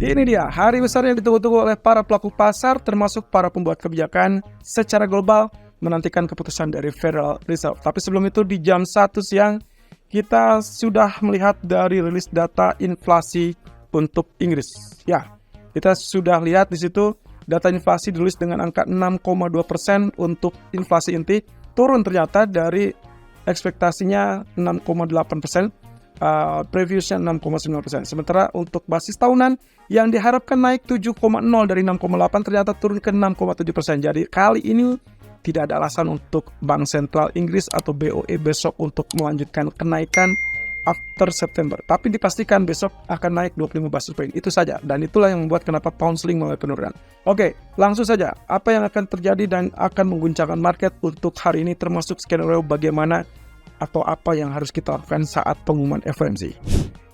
Ini dia hari besar yang ditunggu-tunggu oleh para pelaku pasar termasuk para pembuat kebijakan secara global menantikan keputusan dari Federal Reserve. Tapi sebelum itu di jam 1 siang kita sudah melihat dari rilis data inflasi untuk Inggris. Ya, kita sudah lihat di situ data inflasi dirilis dengan angka 6,2% untuk inflasi inti, turun ternyata dari ekspektasinya 6,8%. Previousnya 6,9%. Sementara untuk basis tahunan yang diharapkan naik 7,0 dari 6,8 ternyata turun ke 6,7%. Jadi kali ini tidak ada alasan untuk Bank Sentral Inggris atau BOE besok untuk melanjutkan kenaikan after September. Tapi dipastikan besok akan naik 25 basis point. Itu saja. Dan itulah yang membuat kenapa pound sterling mulai penurunan. Oke, langsung saja. Apa yang akan terjadi dan akan mengguncangkan market untuk hari ini termasuk skenario bagaimana atau apa yang harus kita lakukan saat pengumuman FOMC.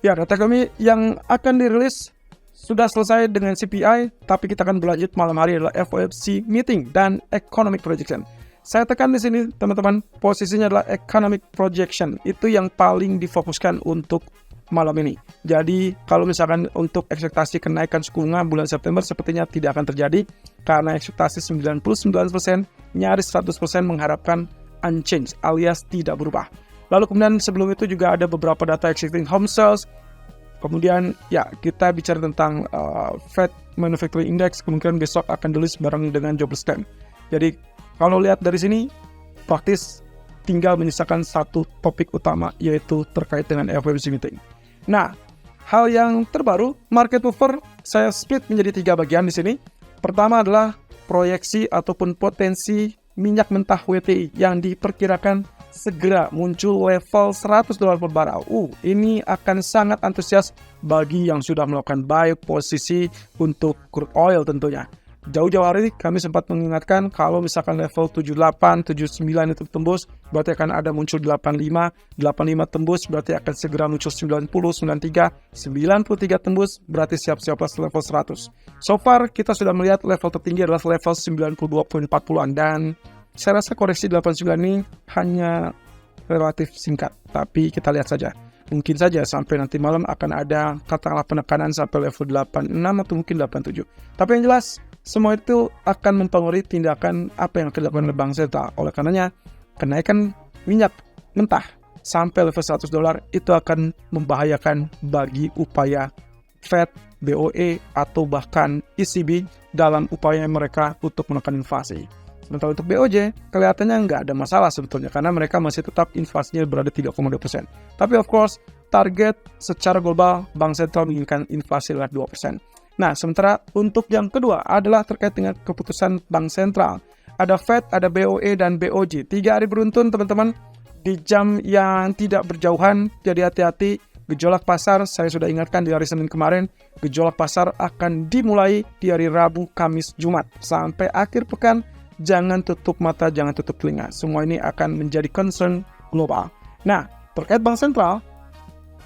Ya, data kami yang akan dirilis sudah selesai dengan CPI, tapi kita akan berlanjut malam hari adalah FOMC meeting dan economic projection. Saya tekan di sini teman-teman, posisinya adalah economic projection. Itu yang paling difokuskan untuk malam ini. Jadi kalau misalkan untuk ekspektasi kenaikan suku bunga bulan September sepertinya tidak akan terjadi karena ekspektasi 99%, nyaris 100% mengharapkan unchanged alias tidak berubah. Lalu kemudian sebelum itu juga ada beberapa data existing home sales. Kemudian ya kita bicara tentang Fed Manufacturing Index, kemungkinan besok akan dirilis bareng dengan jobless claim. Jadi kalau lihat dari sini praktis tinggal menyisakan satu topik utama yaitu terkait dengan FOMC meeting. Nah, hal yang terbaru market mover saya split menjadi 3 bagian di sini. Pertama adalah proyeksi ataupun potensi minyak mentah WTI yang diperkirakan segera muncul level $100 per barrel. Ini akan sangat antusias bagi yang sudah melakukan buy posisi untuk crude oil tentunya. Jauh-jauh hari kami sempat mengingatkan kalau misalkan level 78, 79 itu tembus, berarti akan ada muncul 85, 85 tembus, berarti akan segera muncul 90, 93, 93 tembus, berarti siap-siaplah level 100. So far, kita sudah melihat level tertinggi adalah level 92.40-an, dan saya rasa koreksi 89 ini hanya relatif singkat, tapi kita lihat saja. Mungkin saja sampai nanti malam akan ada katakanlah penekanan sampai level 86 atau mungkin 87. Tapi yang jelas, semua itu akan mempengaruhi tindakan apa yang akan dilakukan oleh Bank Sentral. Oleh karenanya, kenaikan minyak mentah sampai level $100 itu akan membahayakan bagi upaya Fed, BOE, atau bahkan ECB dalam upaya mereka untuk menekan inflasi. Sementara untuk BOJ, kelihatannya nggak ada masalah sebetulnya karena mereka masih tetap inflasinya berada 3,2%. Tapi of course, target secara global Bank Sentral menginginkan inflasi adalah 2%. Nah, sementara untuk yang kedua adalah terkait dengan keputusan Bank Sentral. Ada Fed, ada BOE, dan BOJ. 3 hari beruntun, teman-teman, di jam yang tidak berjauhan. Jadi hati-hati, gejolak pasar, saya sudah ingatkan di hari Senin kemarin, gejolak pasar akan dimulai di hari Rabu, Kamis, Jumat. Sampai akhir pekan, jangan tutup mata, jangan tutup telinga. Semua ini akan menjadi concern global. Nah, terkait Bank Sentral,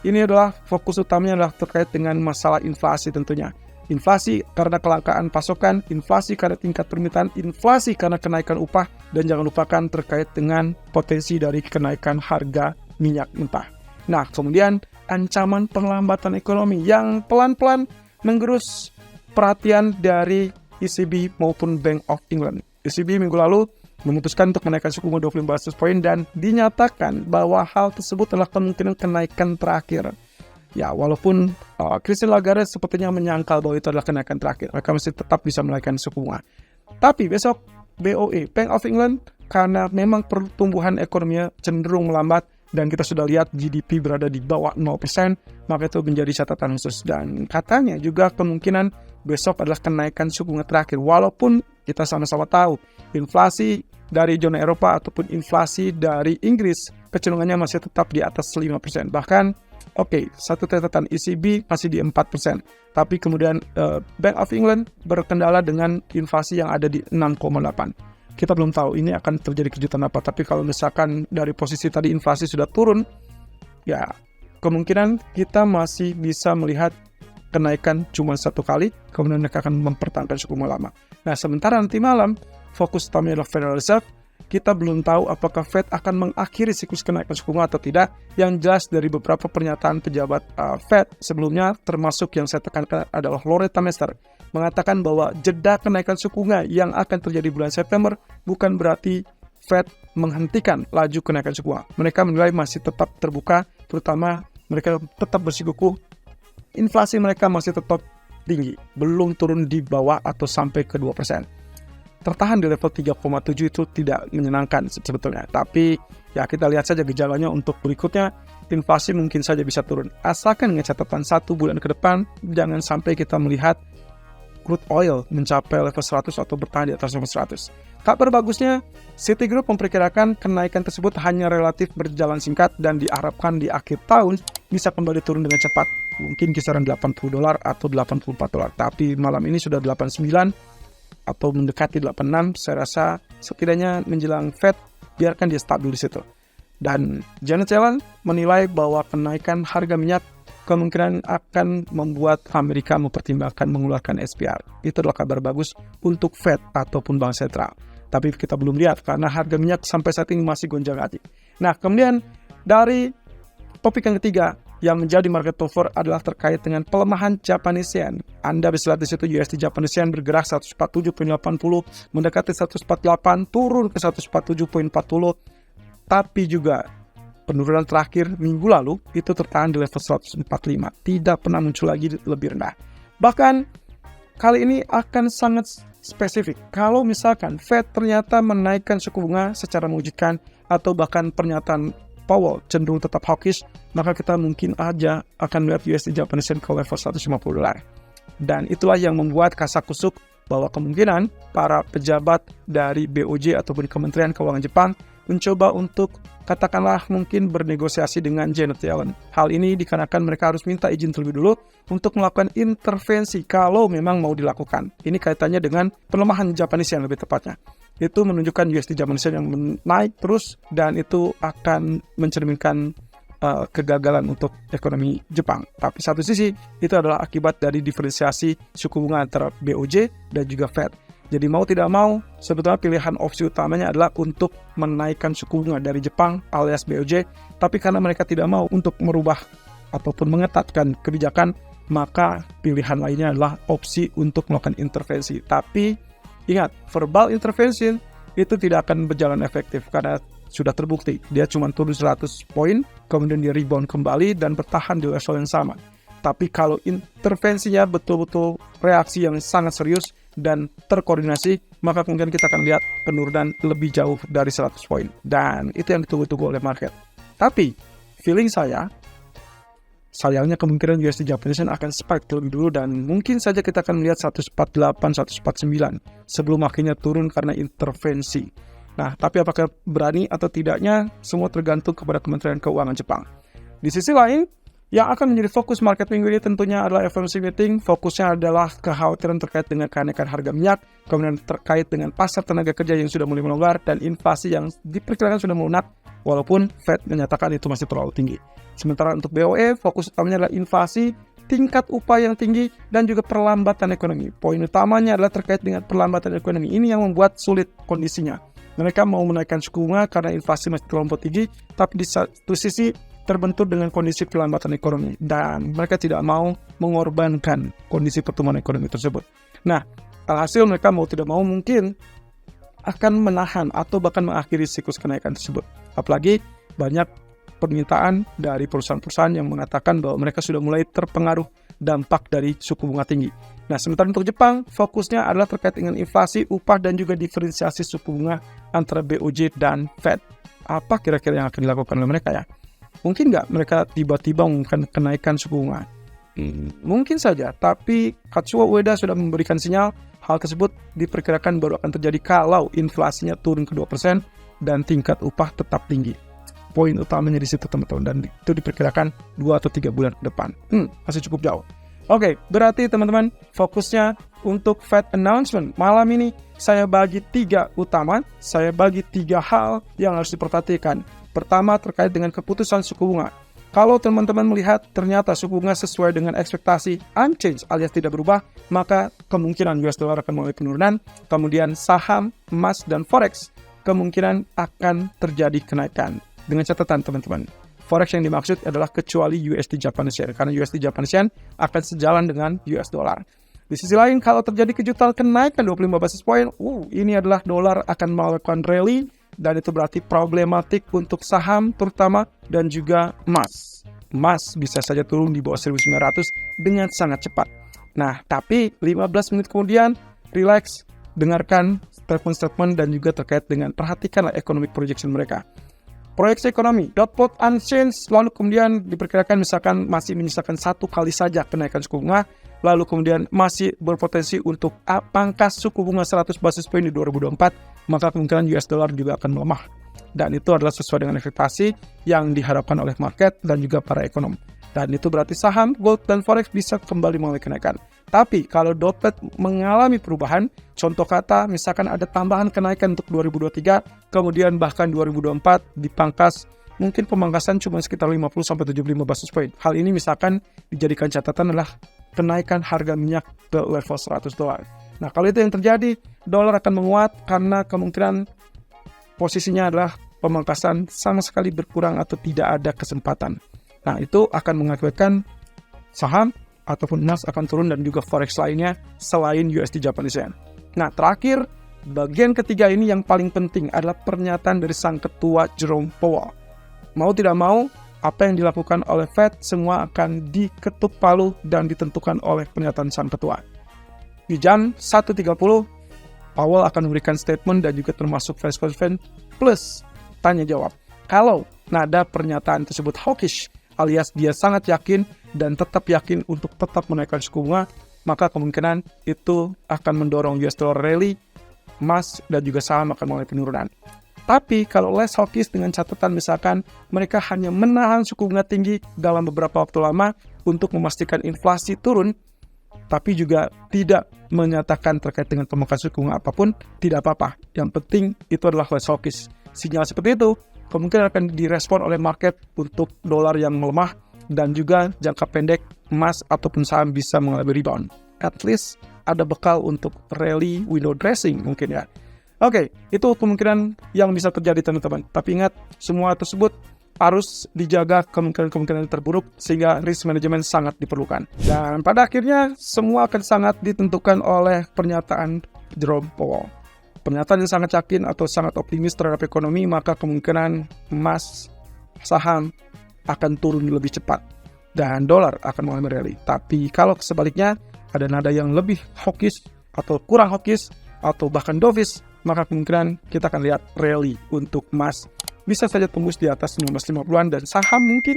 ini adalah fokus utamanya adalah terkait dengan masalah inflasi tentunya. Inflasi karena kelangkaan pasokan, inflasi karena tingkat permintaan, inflasi karena kenaikan upah, dan jangan lupakan terkait dengan potensi dari kenaikan harga minyak mentah. Nah, kemudian ancaman perlambatan ekonomi yang pelan-pelan menggerus perhatian dari ECB maupun Bank of England. ECB minggu lalu memutuskan untuk menaikkan suku bunga 25 basis point dan dinyatakan bahwa hal tersebut adalah kemungkinan kenaikan terakhir. Ya, walaupun Christine Lagarde sepertinya menyangkal bahwa itu adalah kenaikan terakhir, mereka masih tetap bisa menaikkan suku bunga. Tapi besok BOE, Bank of England, karena memang pertumbuhan ekonominya cenderung melambat dan kita sudah lihat GDP berada di bawah 0%, maka itu menjadi catatan khusus. Dan katanya juga kemungkinan besok adalah kenaikan suku bunga terakhir. Walaupun kita sama-sama tahu inflasi dari zona Eropa ataupun inflasi dari Inggris kecenderungannya masih tetap di atas 5%. Bahkan satu catatan ECB masih di 4%. Tapi kemudian Bank of England berkendala dengan inflasi yang ada di 6,8%. Kita belum tahu ini akan terjadi kejutan apa. Tapi kalau misalkan dari posisi tadi inflasi sudah turun, ya kemungkinan kita masih bisa melihat kenaikan cuma 1 kali, kemudian mereka akan mempertahankan suku bunga lama. Nah, sementara nanti malam, fokus utamanya adalah Federal Reserve kita belum tahu apakah Fed akan mengakhiri siklus kenaikan suku bunga atau tidak. Yang jelas dari beberapa pernyataan pejabat Fed sebelumnya, termasuk yang saya tekankan adalah Loretta Mester, mengatakan bahwa jeda kenaikan suku bunga yang akan terjadi bulan September bukan berarti Fed menghentikan laju kenaikan suku bunga. Mereka menilai masih tetap terbuka, terutama mereka tetap bersikukuh inflasi mereka masih tetap tinggi, belum turun di bawah atau sampai ke 2%. Tertahan di level 3,7 itu tidak menyenangkan sebetulnya. Tapi ya kita lihat saja gejalanya untuk berikutnya. Inflasi mungkin saja bisa turun. Asalkan dengan catatan 1 bulan ke depan, jangan sampai kita melihat crude oil mencapai level 100 atau bertahan di atas level 100. Kabar bagusnya, Citigroup memperkirakan kenaikan tersebut hanya relatif berjalan singkat dan diharapkan di akhir tahun bisa kembali turun dengan cepat. Mungkin kisaran $80 atau $84. Tapi malam ini sudah 89 atau mendekati 86, saya rasa setidaknya menjelang Fed biarkan dia stabil di situ. Dan Janet Yellen menilai bahwa kenaikan harga minyak kemungkinan akan membuat Amerika mempertimbangkan mengeluarkan SPR. Itu adalah kabar bagus untuk Fed ataupun bank sentral. Tapi kita belum lihat karena harga minyak sampai saat ini masih gonjang-ganjing. Nah, kemudian dari topik yang ketiga yang menjadi market mover adalah terkait dengan pelemahan Japanese Yen. Anda bisa lihat di situ USD Japanese Yen bergerak 147.80 mendekati 148, turun ke 147.40, tapi juga penurunan terakhir minggu lalu itu tertahan di level 145, tidak pernah muncul lagi lebih rendah. Bahkan kali ini akan sangat spesifik. Kalau misalkan Fed ternyata menaikkan suku bunga secara mengejutkan atau bahkan pernyataan Powell cenderung tetap hawkish, maka kita mungkin aja akan melihat USD Japanese Yen ke level $150. Dan itulah yang membuat kasakusuk bahwa kemungkinan para pejabat dari BOJ ataupun Kementerian Keuangan Jepang mencoba untuk katakanlah mungkin bernegosiasi dengan Janet Yellen. Hal ini dikarenakan mereka harus minta izin terlebih dulu untuk melakukan intervensi kalau memang mau dilakukan. Ini kaitannya dengan pelemahan Japanese Yen lebih tepatnya. Itu menunjukkan USD Japanese Yen yang naik terus dan itu akan mencerminkan kegagalan untuk ekonomi Jepang. Tapi satu sisi itu adalah akibat dari diferensiasi suku bunga antara BOJ dan juga Fed. Jadi mau tidak mau sebetulnya pilihan opsi utamanya adalah untuk menaikkan suku bunga dari Jepang alias BOJ. Tapi karena mereka tidak mau untuk merubah ataupun mengetatkan kebijakan, maka pilihan lainnya adalah opsi untuk melakukan intervensi. Tapi ingat, verbal intervention itu tidak akan berjalan efektif karena sudah terbukti. Dia cuma turun 100 poin, kemudian dia rebound kembali dan bertahan di level yang sama. Tapi kalau intervensinya betul-betul reaksi yang sangat serius dan terkoordinasi, maka kemudian kita akan lihat penurunan lebih jauh dari 100 poin. Dan itu yang ditunggu-tunggu oleh market. Tapi, feeling saya, sayangnya kemungkinan USD Japanese Yen akan spike terlebih dulu dan mungkin saja kita akan melihat 148, 149 sebelum akhirnya turun karena intervensi. Nah, tapi apakah berani atau tidaknya semua tergantung kepada Kementerian Keuangan Jepang. Di sisi lain, yang akan menjadi fokus market minggu ini tentunya adalah FOMC meeting. Fokusnya adalah kekhawatiran terkait dengan kenaikan harga minyak, kemudian terkait dengan pasar tenaga kerja yang sudah mulai melonggar dan inflasi yang diperkirakan sudah melunak, walaupun Fed menyatakan itu masih terlalu tinggi. Sementara untuk BOE, fokus utamanya adalah inflasi, tingkat upah yang tinggi, dan juga perlambatan ekonomi. Poin utamanya adalah terkait dengan perlambatan ekonomi. Ini yang membuat sulit kondisinya. Mereka mau menaikkan suku bunga karena inflasi masih terlampau tinggi, tapi di satu sisi terbentur dengan kondisi perlambatan ekonomi. Dan mereka tidak mau mengorbankan kondisi pertumbuhan ekonomi tersebut. Nah, alhasil mereka mau tidak mau mungkin akan menahan atau bahkan mengakhiri siklus kenaikan tersebut. Apalagi banyak permintaan dari perusahaan-perusahaan yang mengatakan bahwa mereka sudah mulai terpengaruh dampak dari suku bunga tinggi. Nah, sementara untuk Jepang, fokusnya adalah terkait dengan inflasi, upah, dan juga diferensiasi suku bunga antara BOJ dan Fed. Apa kira-kira yang akan dilakukan oleh mereka ya? Mungkin nggak mereka tiba-tiba mengumumkan kenaikan suku bunga? Mungkin saja, tapi Katsuo Ueda sudah memberikan sinyal hal tersebut diperkirakan baru akan terjadi kalau inflasinya turun ke 2% dan tingkat upah tetap tinggi. Poin utamanya di situ teman-teman, dan itu diperkirakan 2 atau 3 bulan ke depan. Masih cukup jauh. Oke, berarti teman-teman fokusnya untuk Fed announcement malam ini saya bagi 3 utama, saya bagi 3 hal yang harus diperhatikan. Pertama, terkait dengan keputusan suku bunga. Kalau teman-teman melihat ternyata suku bunga sesuai dengan ekspektasi unchanged alias tidak berubah, maka kemungkinan US dollar akan mulai penurunan. Kemudian saham, emas, dan forex kemungkinan akan terjadi kenaikan. Dengan catatan teman-teman, forex yang dimaksud adalah kecuali USD Japanese Yen, karena USD Japanese Yen akan sejalan dengan US dollar. Di sisi lain, kalau terjadi kejutan kenaikan 25 basis point, ini adalah dolar akan melakukan rally, dan itu berarti problematik untuk saham terutama dan juga emas. Emas bisa saja turun di bawah 1.900 dengan sangat cepat. Nah, tapi 15 menit kemudian, relax, dengarkan statement-statement dan juga terkait dengan perhatikanlah economic projection mereka. Proyeksi ekonomi, dot plot unchanged, lalu kemudian diperkirakan misalkan masih menyisakan 1 kali saja kenaikan suku bunga, lalu kemudian masih berpotensi untuk pangkas suku bunga 100 basis point di 2024, maka kemungkinan US dollar juga akan melemah. Dan itu adalah sesuai dengan ekspektasi yang diharapkan oleh market dan juga para ekonom. Dan itu berarti saham, gold, dan forex bisa kembali mengalami kenaikan. Tapi kalau dot plot mengalami perubahan, contoh kata misalkan ada tambahan kenaikan untuk 2023, kemudian bahkan 2024 dipangkas, mungkin pemangkasan cuma sekitar 50-75 basis point. Hal ini misalkan dijadikan catatan adalah kenaikan harga minyak ke level 100 dolar. Nah, kalau itu yang terjadi, dolar akan menguat karena kemungkinan posisinya adalah pemangkasan sama sekali berkurang atau tidak ada kesempatan. Nah, itu akan mengakibatkan saham ataupun emas akan turun dan juga forex lainnya selain USD Japanese Yen. Nah, terakhir, bagian ketiga ini yang paling penting adalah pernyataan dari sang ketua Jerome Powell. Mau tidak mau, apa yang dilakukan oleh Fed semua akan diketuk palu dan ditentukan oleh pernyataan sang ketua. Di jam 1.30, Powell akan memberikan statement dan juga termasuk press conference plus tanya jawab. Kalau nada pernyataan tersebut hawkish, alias dia sangat yakin dan tetap yakin untuk tetap menaikkan suku bunga, maka kemungkinan itu akan mendorong US dollar rally, emas, dan juga saham akan mengalami penurunan. Tapi kalau less hawkish dengan catatan misalkan mereka hanya menahan suku bunga tinggi dalam beberapa waktu lama untuk memastikan inflasi turun, tapi juga tidak menyatakan terkait dengan pemangkasan suku bunga apapun, tidak apa-apa. Yang penting itu adalah less hawkish. Sinyal seperti itu kemungkinan akan direspon oleh market untuk dolar yang melemah dan juga jangka pendek emas ataupun saham bisa mengalami rebound. At least ada bekal untuk rally window dressing mungkin ya. Oke, itu kemungkinan yang bisa terjadi teman-teman. Tapi ingat, semua tersebut harus dijaga kemungkinan-kemungkinan terburuk sehingga risk management sangat diperlukan. Dan pada akhirnya semua akan sangat ditentukan oleh pernyataan Jerome Powell. Pernyataan yang sangat yakin atau sangat optimis terhadap ekonomi, maka kemungkinan emas, saham akan turun lebih cepat dan dolar akan mengalami rally. Tapi kalau sebaliknya ada nada yang lebih hawkish atau kurang hawkish atau bahkan dovish, maka kemungkinan kita akan lihat rally untuk emas bisa saja tembus di atas 1950-an dan saham mungkin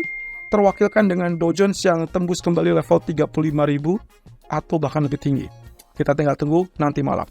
terwakilkan dengan Dow Jones yang tembus kembali level 35.000 atau bahkan lebih tinggi. Kita tinggal tunggu nanti malam.